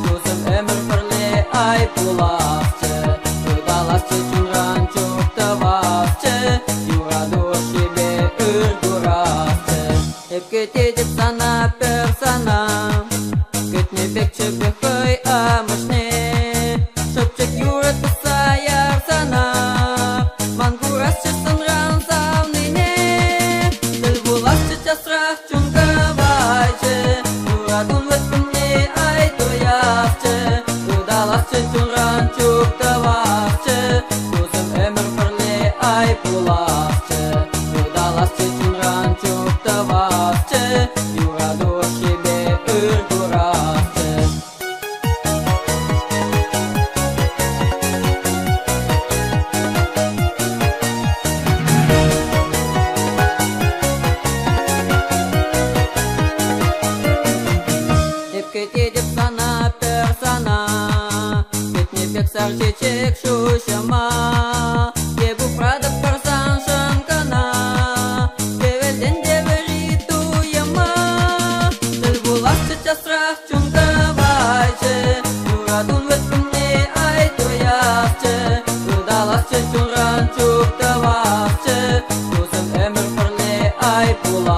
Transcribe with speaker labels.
Speaker 1: Uzun ömür birle ay bulaşçı Udalaşçı cümran çok tavasçı Yuradur şibe ürguraşçı Hep gitedip sana persana Gitne bekçi bir köy amışne Şöpçük yurat sayar sana Mangurasçı sınran savnine Dil bulaşçı çasrah çunga vayçı Yuradun vetkumne ay doyasçı Udalaşçı cunran çok tavasçı Uzun ömür birle ay bulaşçı Udalaşçı cunran çok tavasçı Yuradur şibe ürguraşçı Hep gitedip sana persana Gitne pek sar çiçek şu şama Gebu pradık persan şankana Develden deveri duyama Dil bulaşçı çasrah çunga vayçı Yuradun vetkumne ay doyasçı Udalaşçı cunran çok tavasçı Uzun ömür birle ay bulaşçı